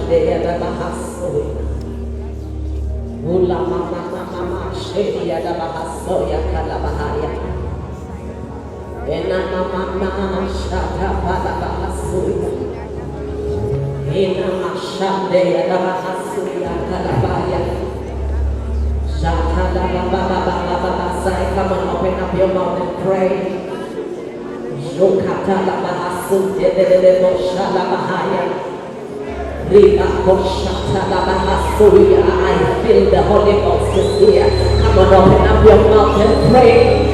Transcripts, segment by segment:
Shandeya da Bahasoya. Ula mama mama shedia da Bahasoya Kalabahaya. Ena mama shata pada Bahasoya. Ena Shandeya da Bahasoya Kalabaya. Shata da Baba. Come on, open up your mouth and pray. Shokata la Bahasoya de Boshala Bahaya. I feel the Holy Ghost is here. Come on, open up your mouth and pray.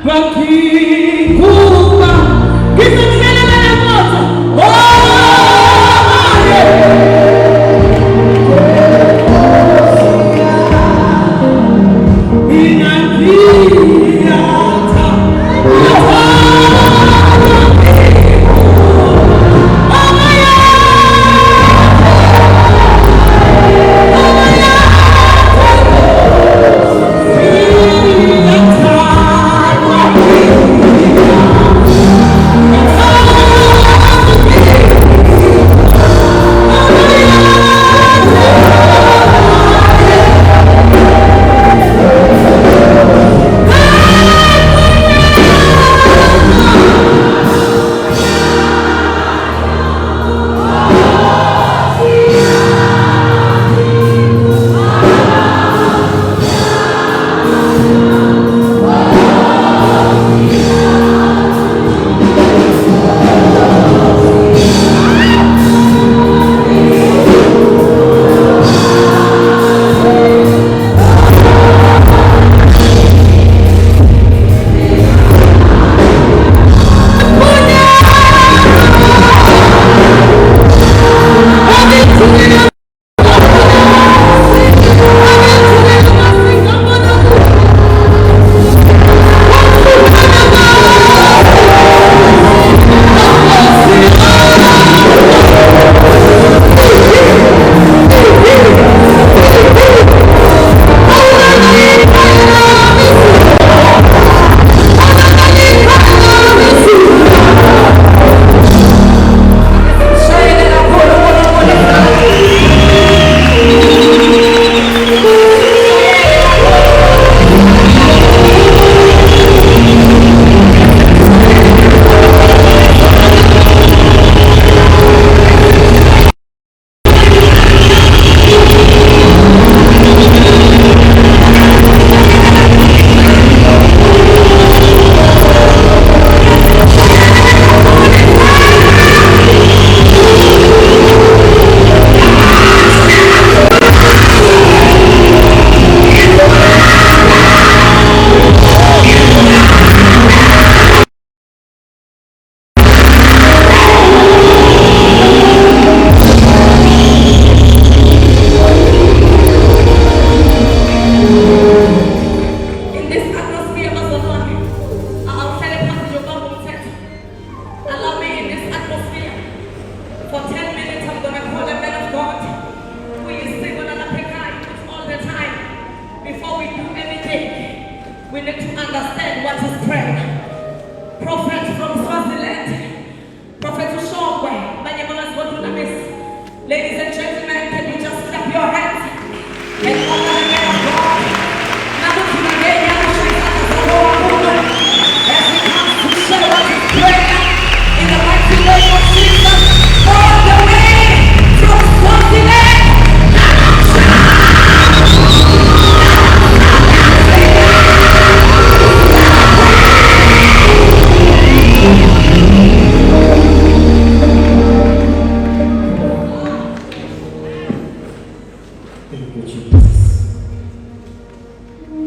wakikupa kitu kinene moto. Oh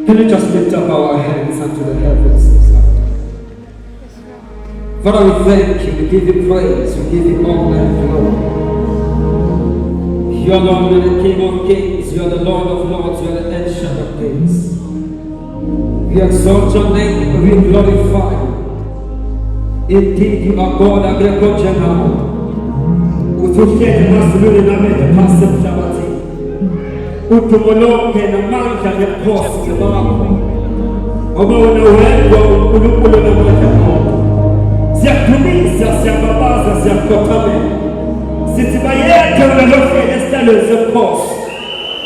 Can we just lift up our hands unto the heavens? Father, we thank you, we give you praise, we give you honor and glory. You are Lord, you are the King of kings, you are the Lord of lords, you are the Ancient of days. We exalt your name, we glorify you. Indeed, you are God, Agreko General. Utushete masuluni na mete pase mshabati. Utumoloke na manja ya kosi ya bako. Oba unawekwa ukulukulo na manja kwa. Zia kumisa, zia babaza, zia kotame. Sitibayete unaloke estale the cross.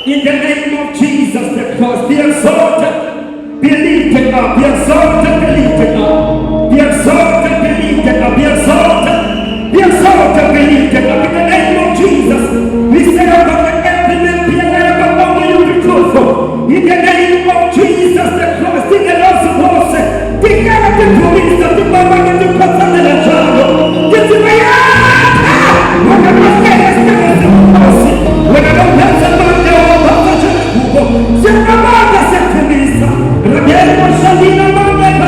In the name of Jesus the cross, be exalted, be lifted up, be exalted, be lifted up. Be exalted, be lifted up, be exalted, be exalted, be lifted up. In the name of Jesus, we say about the evidence, be about only you be truthful. In the name of Jesus the cross, the Lord's cross, the God of the police, the Baba and the Papa and the Child. This is my when I was there, when I don't have somebody, Sembra said to me, Rabbiano Salina Manda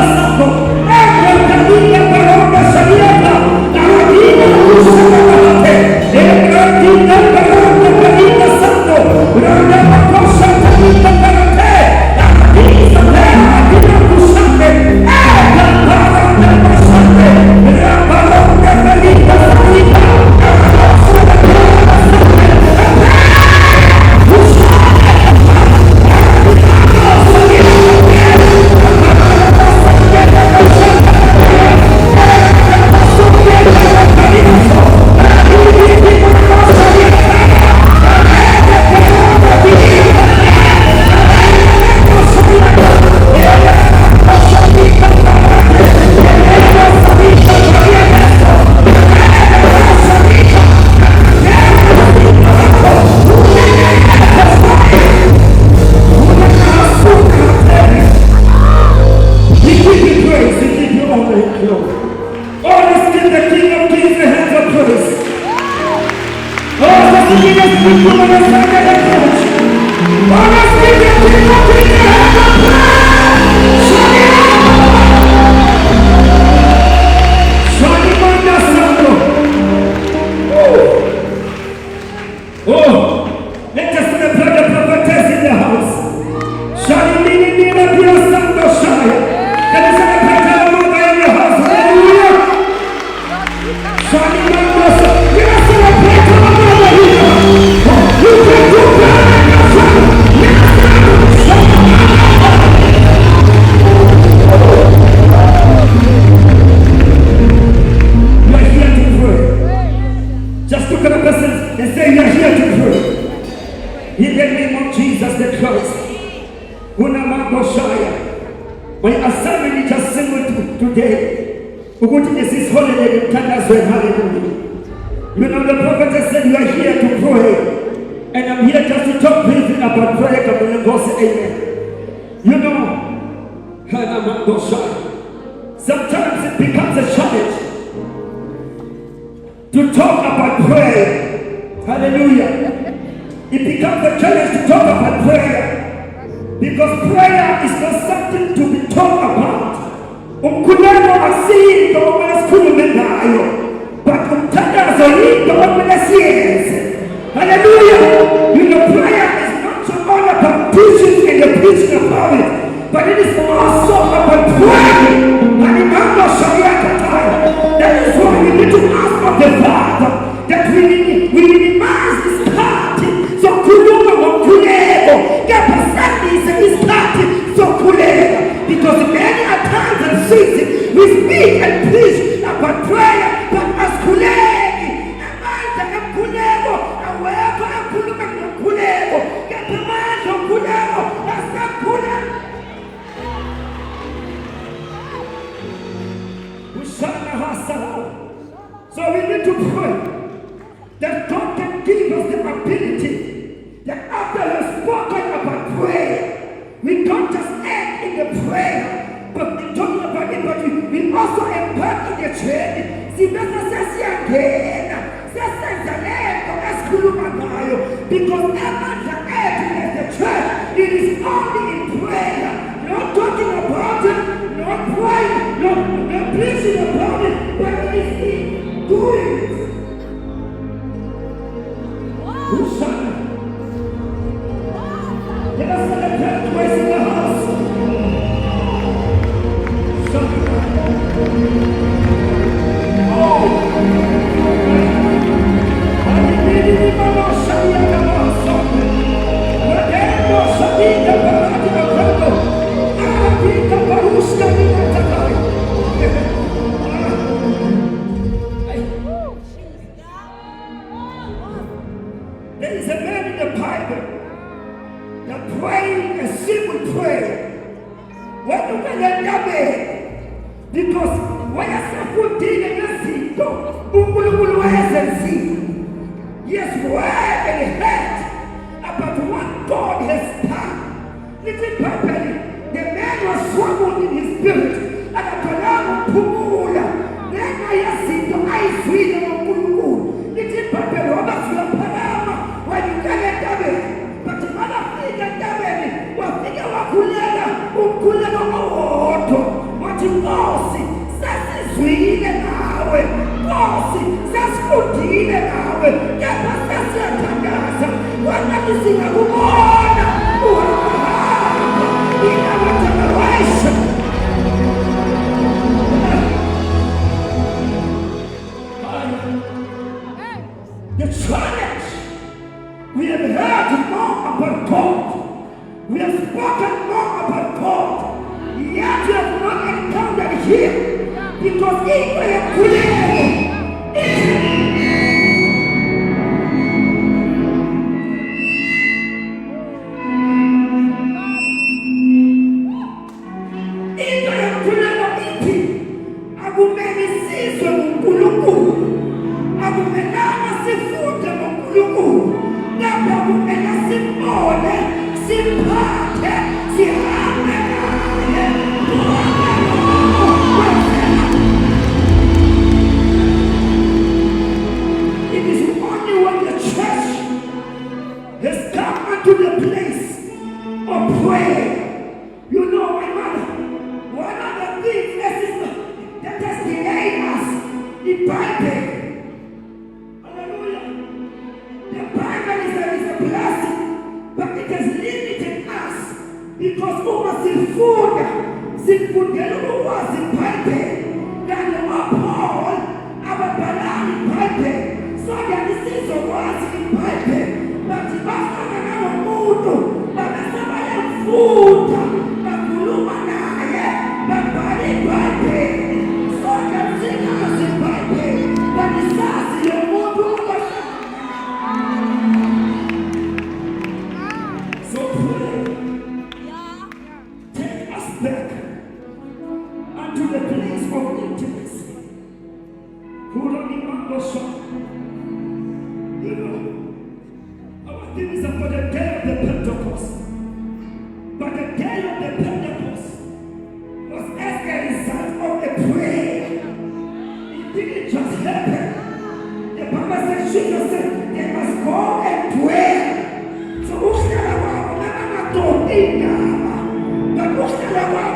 My assignment is just simple today. This is holiday, hallelujah. You know, the prophet just said you are here to pray. And I'm here just to talk briefly about prayer. Come on, go say amen. You know, sometimes it becomes a challenge to talk about prayer. Hallelujah. It becomes a challenge to talk about prayer. Because prayer is not something to be talked about. Umkulelo asinto okwesikhulumenayo, but umthandazo yinto okwesiyenze. Hallelujah. You know, prayer is not so all about preaching and the preaching about it, but it is also about praying. That is why we need to ask of the Father that we minimize this party. So kulunga ngokuleko, this party so kuleka, because many a times and seasons we speak and preach about prayer, but as kuleki, amanda kuleko, aweka kulunga kuleko, get the man of kuleko, that's not kuleko. So we need to pray that God can give us the ability that after we've spoken about prayer, we don't just act in the prayer, but we talk about it, but we also embark in the training. See, better says again, because the church, it is only in prayer. Not talking about it, not praying, not preaching about it, but it is in doing it. Let us celebrate praise in the house. There is a man in the Bible that praying a simple prayer. What do we let that be? Because when I say put in a seat, yes, word and head about what God has done. Little properly, the man was troubled in his spirit, and a Kalama Pumula. Then I see the ice freedom of Pulu. Little properly, Robert Palama, when you get it, but the mother figure that was figure of Kulena, Ukulena Auto, what you all see, that's sweet and our bossy, that's good and our get us that's Tagasa, what not to sing a woman, in our generation. The challenge, we have heard more about God. We have spoken more about God. Yet we have not encountered Him. Because if we are clear, unto the place of intimacy. You know, our things are for the day of the Pentecost. But the day of the Pentecost was as a result of a prayer. It didn't just happen. The Bible said, Jesus said, they must go and pray. So who's the one? I'm not doing that. But who's the one?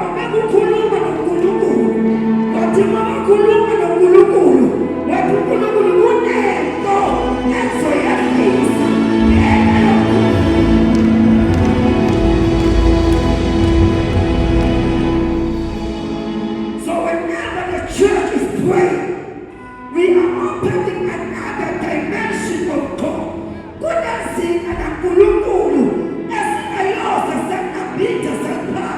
So whenever the church is praying, we are opening another dimension of God. Kuna zina na kulukulu, esinayosa sana bita sana,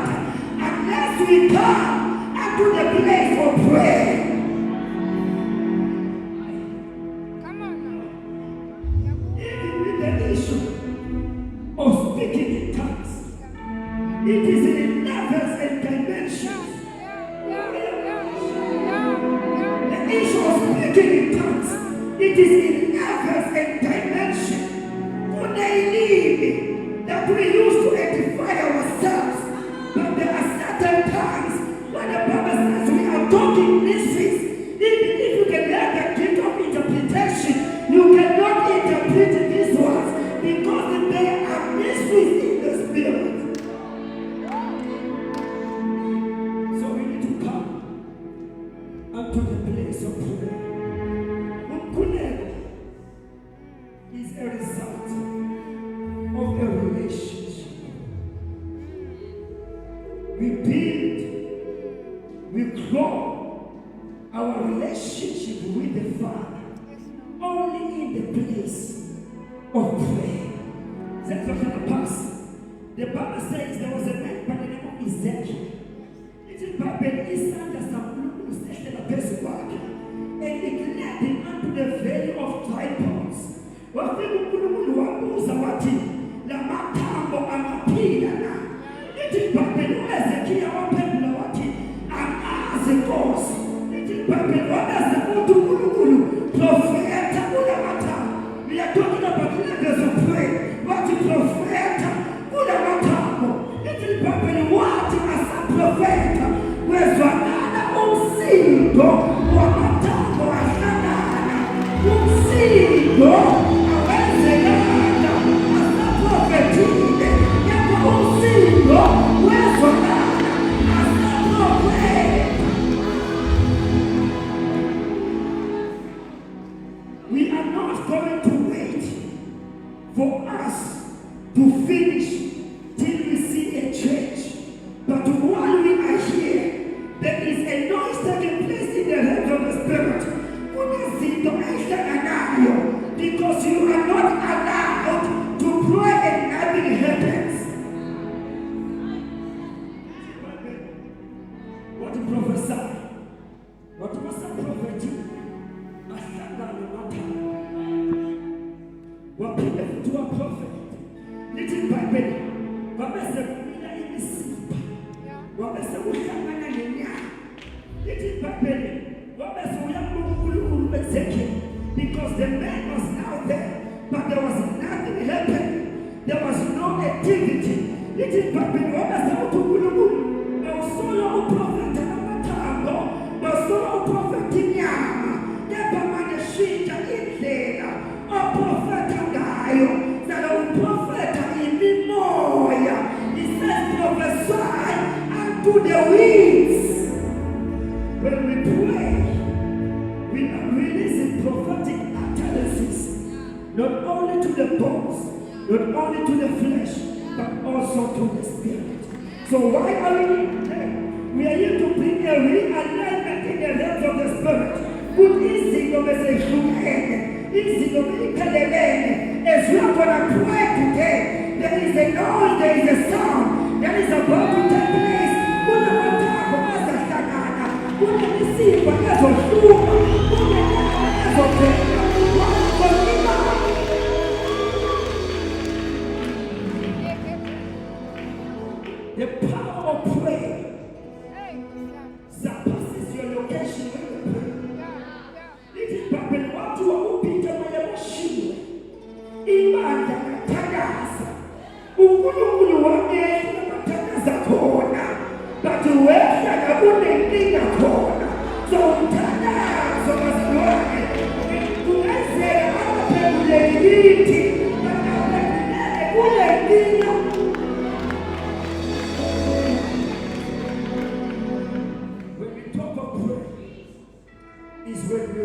unless we come unto the place of prayer. Come on now. Even with the issue of speaking in tongues, it is in levels and dimensions. The issue of speaking in tongues, it is in levels and dimensions. That we used to edify ourselves, but there are certain times when the Bible says we are talking mysteries. Even if you can have the gift of interpretation, you cannot interpret these words because they are mysteries in the spirit. So we need to come unto the place of prayer. Ukulele is a result of a relationship. We build, we grow our relationship with the Father only in the place of prayer. That's what in the past. The Bible says there was a man by the name of Ezekiel. It is by Elisha who said the best work, and it led him unto the valley of dry bones. La matambo anapila na iti papelo Ezekiel wapelo wati anaze kosi iti papelo anaze utukulu profeta ula matambo. We are talking about levels of prayer. What is profeta ula matambo iti papelo wati asa profeta wezwanana umsindo wa matambo asanana umsindo we are not going to wait for us to finish till we see a change. But while we are here, there is a noise taking place in the realms of the Spirit. Because you are not allowed to pray and nothing happens. What to prophesy? What was a prophet? What people to a prophet? Little by little. What is the winner in the sleep? What is the winner in the night? Little by little. What is the winner Ezekiel? Because the man was now there, but there was nothing happening. There was no activity. Little by little. What is the winner? There was solo prophet and a matambo. There was solo prophet in Yama. Never mind the sheet in there. A prophet in Gaio. That a prophet in Mimoya. He says prophesy unto the winds. When we pray, we are releasing prophetic utterances, not only to the bones, not only to the flesh, but also to the spirit. So why are we here? We are here to bring a realignment in the realms of the spirit. Good easy to say easy to as we are going to pray today, there is a noise, there is a sound, that is about to take place. The power of prayer.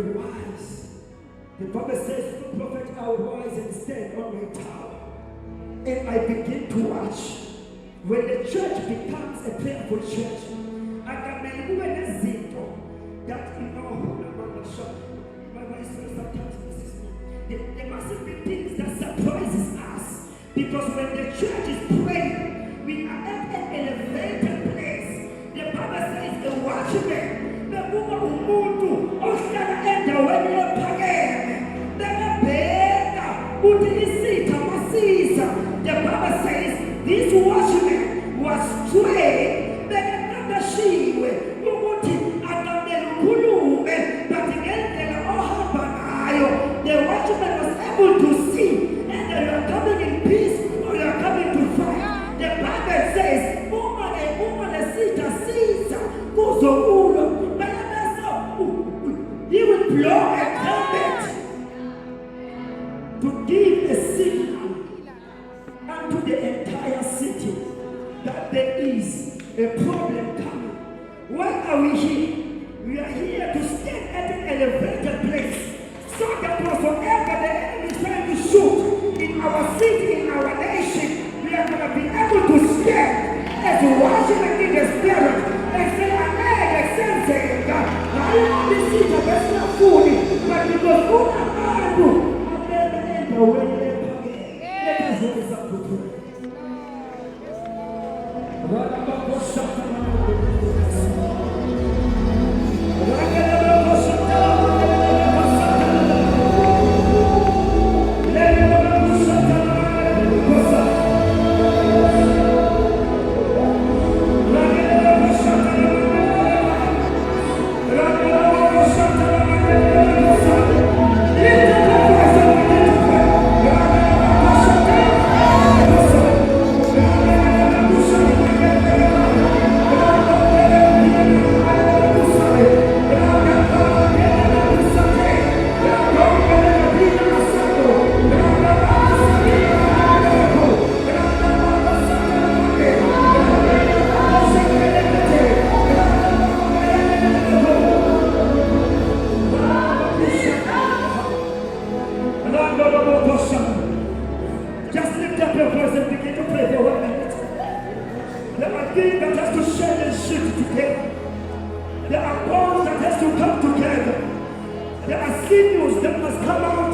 very wise. The Bible says, "The prophet are wise and stand on my tower." And I begin to watch. When the church becomes a prayerful church, that there must be things that surprises us. Because when the church is praying, we are at an elevated place. The Bible says the watchman, the woman who Oscar and the wedding again, the bed, the Bible says this watchman was trained, the sheep, the watchman was able to see, and they were coming in peace or they are coming to fight. The Bible says, he will blow a trumpet to give a signal unto the entire city that there is a problem coming. Why are we here? We are here to stand at an elevated place. So that whatsoever the enemy is trying to shoot in our city, in our nation, we are going to be able to stand as watchmen in the spirit and say, "I sense God. I am the seat of the food, but because who am I? Let us raise up to pray." Just lift up your voice and begin to pray for 1 minute. There are things that has to share and shift together. There are bonds that has to come together. There are sinews that must come out.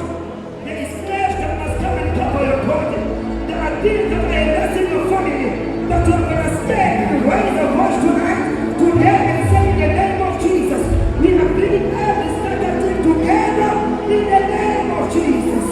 There is flesh that must come and cover your body. There are things that are investing your family that you are going to stand and raise a voice tonight, today, and say in the name of Jesus, we are bringing every standard thing together in the name of Jesus.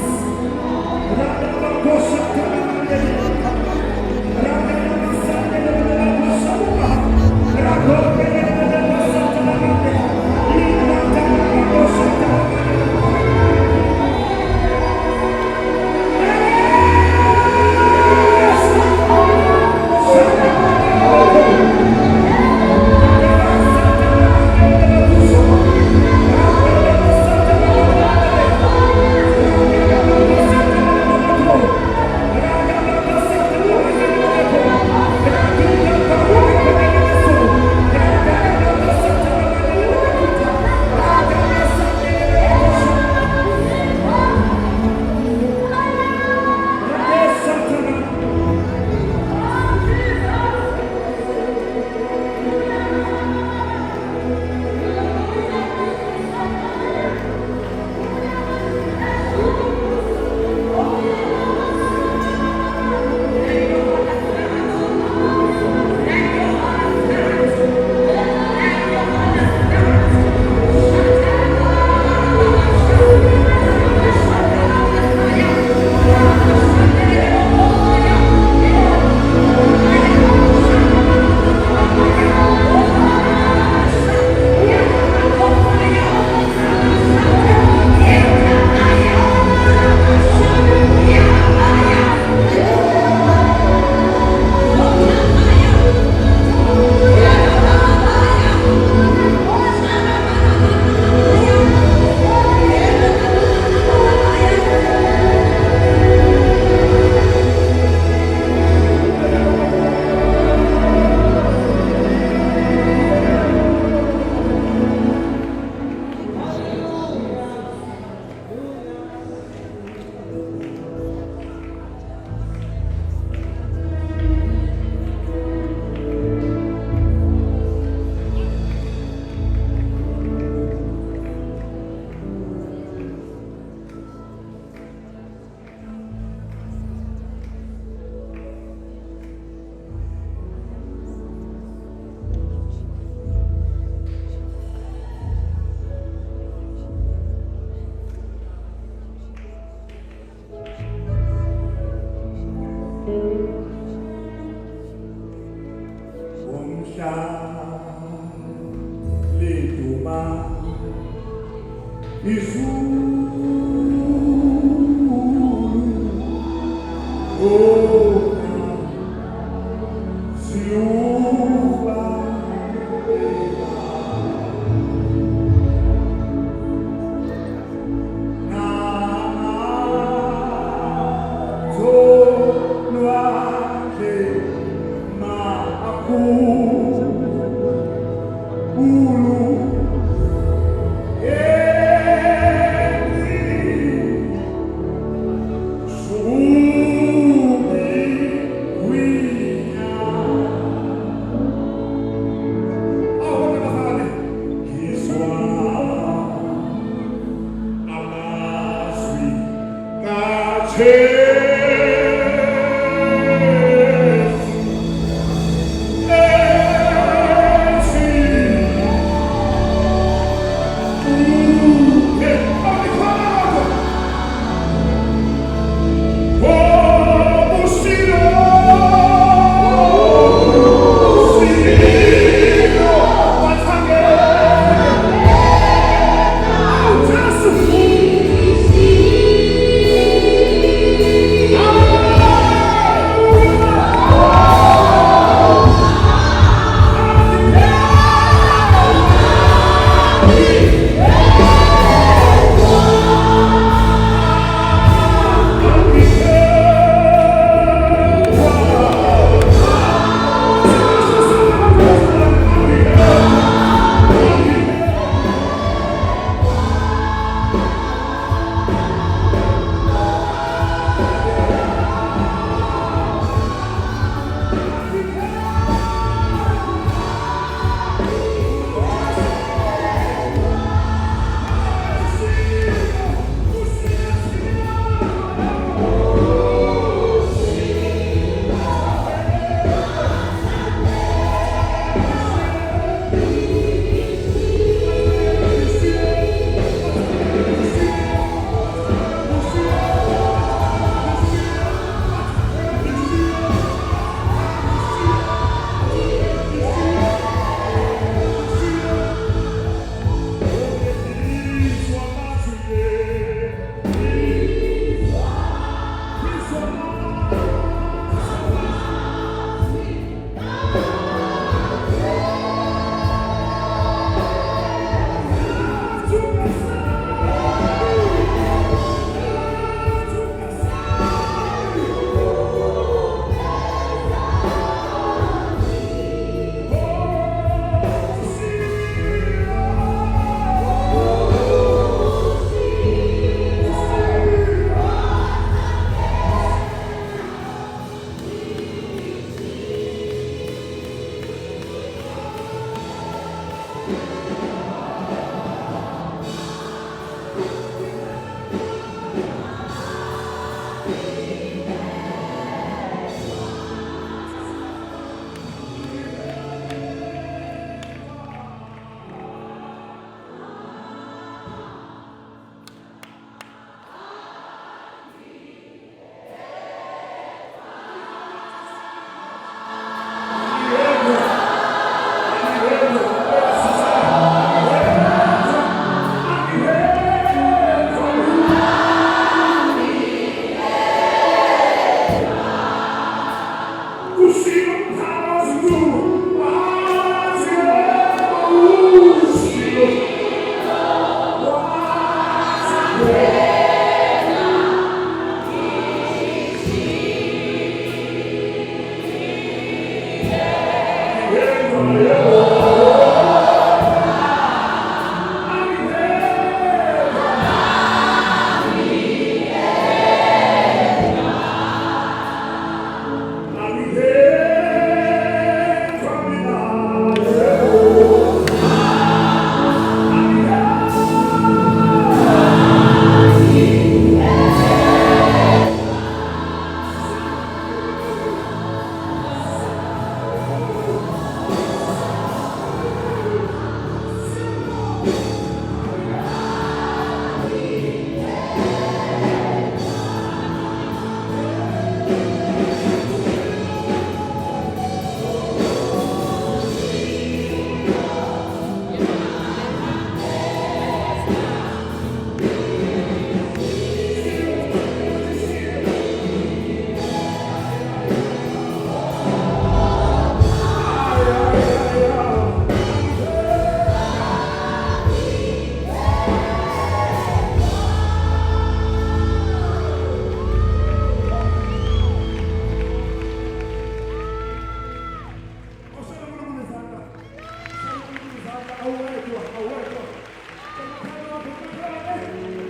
Auwezwa, auwezwa.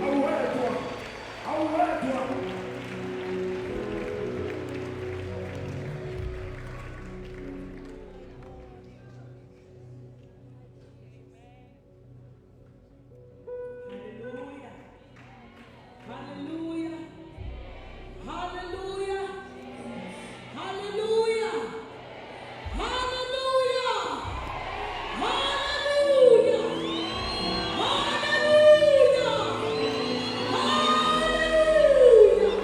Auwezwa, auwezwa. Hallelujah. Hallelujah. Hallelujah. Hallelujah. Hallelujah. Hallelujah. Hallelujah.